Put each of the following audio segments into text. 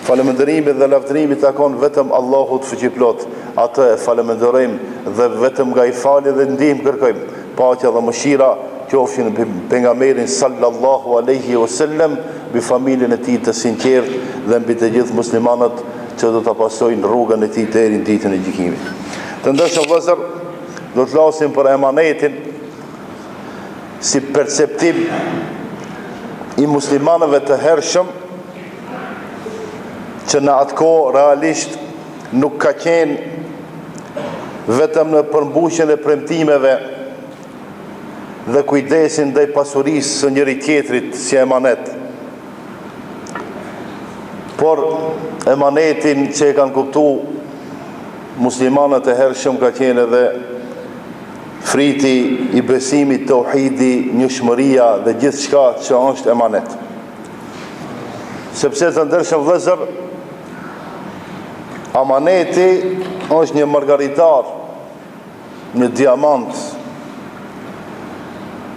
Falëndërimi dhe lavdërimi takon vetëm Allahut fuqiplot. Atë e falënderojmë dhe vetëm nga i falë dhe ndihmë kërkojmë. Paqja dhe mëshira qofshin pejgamberin sallallahu alaihi wasallam, mbi familjen e tij të sinqertë dhe mbi të gjithë muslimanët që do ta pasojnë rrugën e tij deri në ditën e gjykimit. Të ndershëm vëllezër, do të flasim për emanetin si perceptim i muslimanëve të hershëm, që në atë kohë realisht nuk ka qenë vetëm në përmbushjen e premtimeve dhe kujdesin ndaj pasurisë së njëri tjetrit si emanet, por emanetin që e kanë kuptuar muslimanët e hershëm ka qenë edhe friti i besimit, tauhidi, njohshmëria dhe gjithçka që është emanet. Sepse të ndershëm vëllezër, amaneti është një margaritar, një diamant,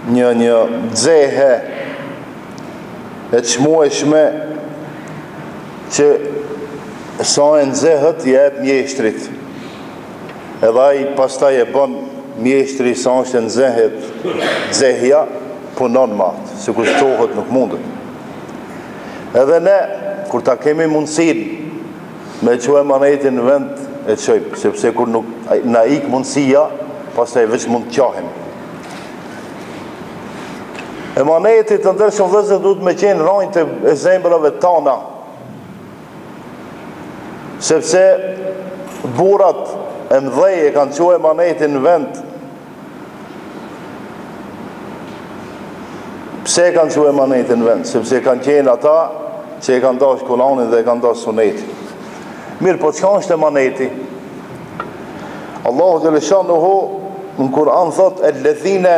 një dzehe e çmueshme që sa e nxehet i jep mjeshtrit. Edhe ai pastaj e bën mjeshtri sa është nxehet, nxehja punon më atë, se kushtohet nuk mundet. Edhe ne kur ta kemi mundësinë me që emanetin në vend e qojmë, sepse kur nuk na ik mundësia, pastaj veç mund të qahem. Emanetit të ndershëm vëllezër duhet me qenë rrojtë e zemrave tona, sepse burrat e mëdhej e kanë qenë emanetin në vend. Pse e kanë qenë emanetin në vend? Sepse kanë qenë ata që e kanë dashur Kur'anin dhe e kanë dashur Sunetin. Mirë, po çka është emaneti? Allahu xhalla shanuhu në Kur'an thot: "Alladhina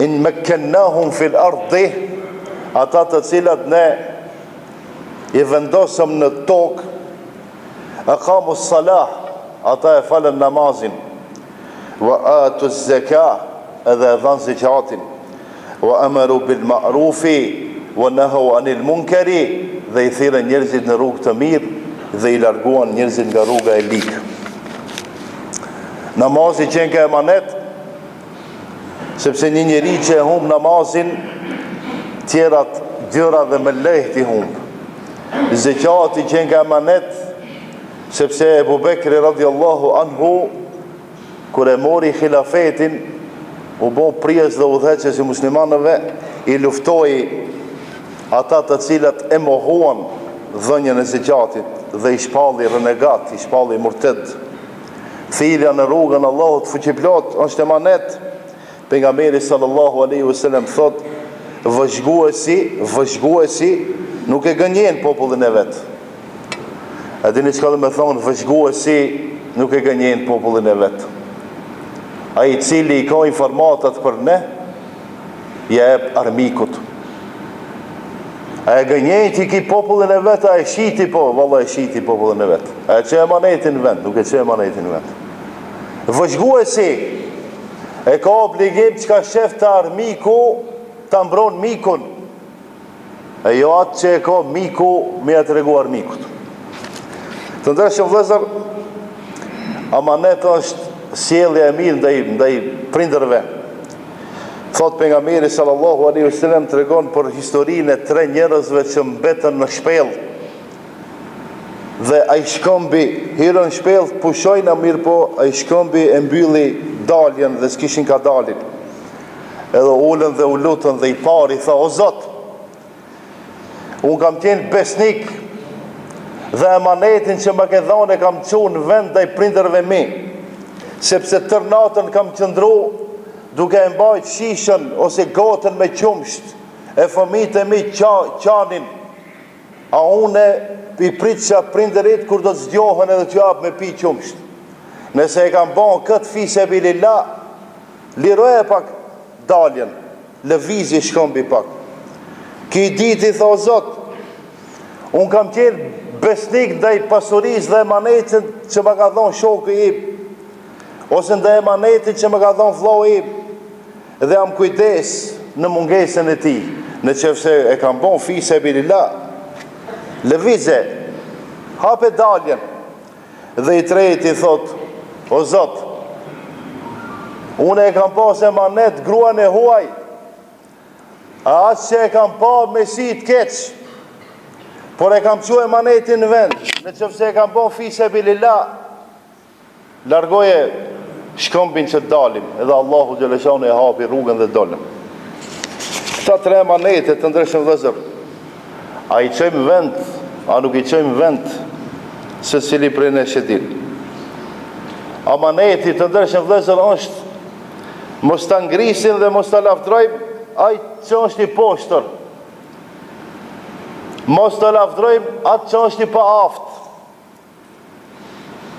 in makkannahum fil ardi", ata të cilat ne i vendosëm në tokë, aqamu s-salah, ata e falën namazin, wa atu z-zakah, edhe e dhanë zakatin, wa amaru bil ma'rufi wa nahaw anil munkari, dhe i thirrën njerëzit në rrugë të mirë dhe i larguan njerëzit nga rruga e ligë. Namazi qenë ka emanet, sepse një njeri që e humb namazin, tjerat gjëra dhe me lehti humb. Zekati qenë ka emanet, sepse Ebu Bekri radiallahu anhu, kur e mori khilafetin, u bo prijes dhe udhëheqës i muslimanëve, i luftoi ata të cilat e mohuan dhënien e zekatit dhe i shpalli renegat, i shpalli murted. Thirrja në rrugën e Allahut fuqiplot është emanet. Pejgamberi sallallahu alaihi wasallam thot: vëzhguesi nuk e gënjen popullin e vet. A dini çka do të thonë vëzhguesi nuk e gënjen popullin e vet? Ai i cili i ka informatat për ne, ja jep armikut. A e gënjen që ki popullin e vet, a e shiti po, valla e shiti popullin e vet. A e që emanetin në vend, nuk e që emanetin në vend. Vëzhguesi e ka obligim që ka shef të armiku të mbron mikun, e jo atë që e ka miku me ja të regu armikut. Të ndershëm vëllezër, amanet është sjellja e mirë ndaj prindërve. Thot pejgamberi sallallahu alaihi wasallam tregon për historinë e 3 njerëzve që mbetën në shpellë. Dhe ai shkëmbi hirën në shpellë, pushojnë mirë, po ai shkëmbi e mbylli daljen dhe s'kishin ka dalin. Edhe ulën dhe u lutën dhe i pari tha: "O Zot, unë kam qenë besnik dhe emanetin që më ke dhënë e kam çuar në vend ndaj prindërve mi, sepse tër natën kam qëndru duke e mbajt shishën ose gotën me qumsht e fëmijët e mi qanin, a une i prit që prindërit kur do të zgjohen edhe t'ju jap me pi qumsht. Nëse e kam bon këtë fise bilillah, liroje pak daljen, lëvizi shkëmbi pak. Ki diti tha: "O Zot, unë kam qenë besnik ndaj pasurisë dhe emanetit që më ka dhënë shoku im, ose ndaj emanetit që më ka dhënë vllau im, dhe jam kujdes në mungesën e tij. Në qëfëse e kam bon fise bilillah, lëvize, hape daljen, dhe i treti thot, o Zot, unë e kam pas emanet gruan e huaj, a atë që e kam pa me si të keq, por e kam që emanetin në vend, në qëfëse e kam pa fise bilillah, largoje shkëmbin që të dalim, edhe Allahu Gjeleshanu e hapi rrugën dhe dolem. Këta 3 emanetet të ndryshëm vëzër, a i qëjmë vend, a nuk i qëjmë vend, se cili prej në shetil. Amaneti të ndryshëm vëzër është, mos të ngrisin dhe mos të lafdrojmë, ai që është i poshtër. Mos të lafdrojmë atë që është i pa aft.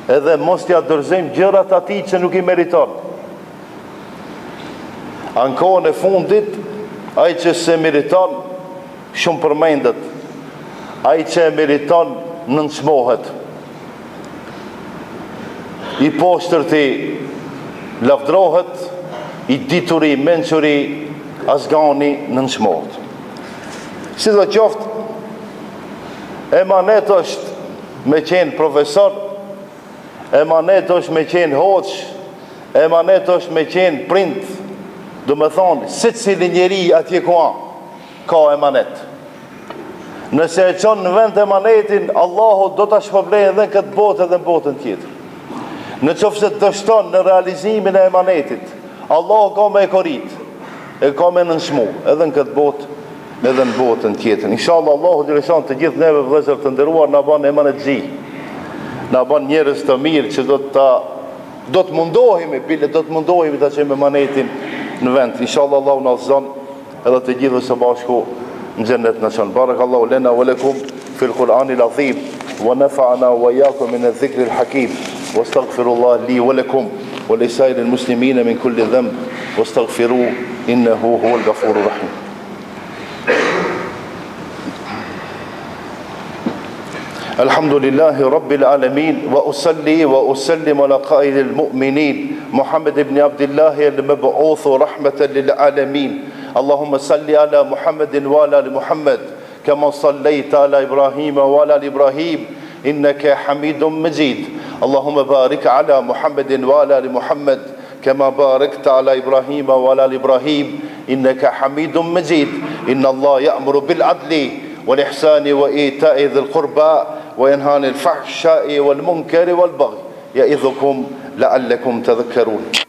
Edhe mos t'ja dorëzojmë gjërat atij që nuk i meriton. Ankon e fundit, ai që se meriton, shumë përmendet. Ai që e meriton, nënçmohet. I poshtërti lafdrohet, i dituri, mençuri, asgani nënçmohet. Si do qoftë, emanet është me qenë profesor, emanet është me qenë hoq, emanet është me qenë prind, do me thonë, si cili njeri atje ka emanet. Nëse e qonë në vend emanetin, Allahu do të shpërblen edhe në këtë botë edhe në botën tjetër. Në qoftë se dështon në realizimin e emanetit, Allahu ka me e korit, e ka me nënshmu, edhe në këtë botë, edhe në botën tjetër. Inshallah, Allahu Gjeleshanu të gjithë neve vëllezër të nderuar na ban emanetxhi, na ban njerëz të mirë që do të mundohemi, bile do të mundohemi ta çojmë emanetin në vend. Inshallah, Allahu na zon edhe të gjithë së bashku në xhennet në çon. Barakallahu lana wa lakum fil Qur'anil azim wa nafa'ana wa iyyakum min adh-dhikril hakim. Wastaghfirullah li wa lakum wa li sa'iril muslimin min kulli dhanb wastaghfiruhu innahu huwal ghafurur rahim. الحمد لله رب العالمين وأصلي وأسلم على قائد المؤمنين محمد بن عبد الله المبعوث رحمة للعالمين اللهم صل على محمد وعلى آل محمد كما صليت على إبراهيم وعلى آل إبراهيم إنك حميد مجيد اللهم بارك على محمد وعلى آل محمد كما باركت على إبراهيم وعلى آل إبراهيم إنك حميد مجيد إن الله يأمر بالعدل والإحسان وإيتاء ذي القربى وينهى عن الفحشاء والمنكر والبغي يعظكم لعلكم تذكرون